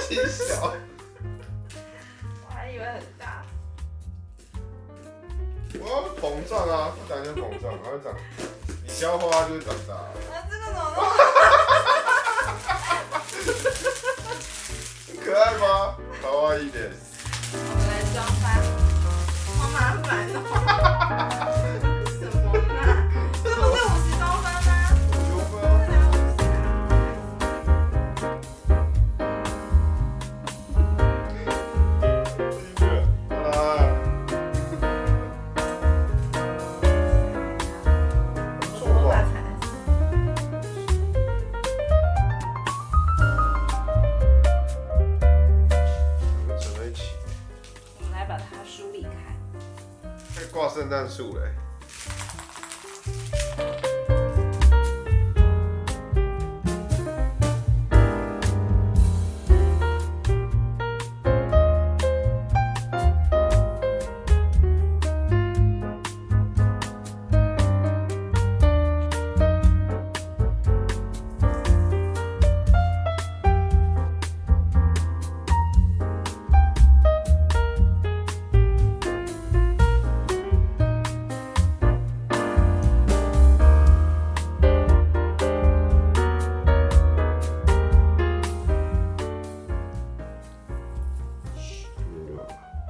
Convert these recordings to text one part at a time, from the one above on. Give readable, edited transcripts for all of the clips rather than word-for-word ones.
级小。我还以为很大。我要膨胀啊，不然就膨胀，然后长，你消化它就会长大。这个怎么那么？很可爱吧？卡哇伊点。我们来装吧，好麻烦哦。什么啦？这不是50公分吗？5公分啊。我把才整在一起。我们来把它梳理开。在挂圣诞树嘞。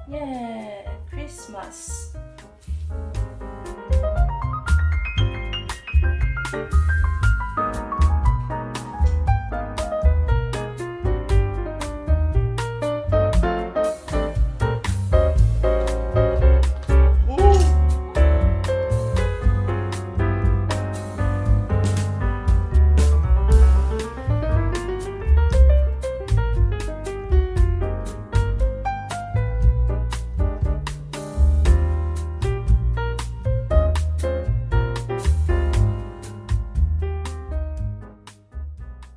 耶 ，Christmas。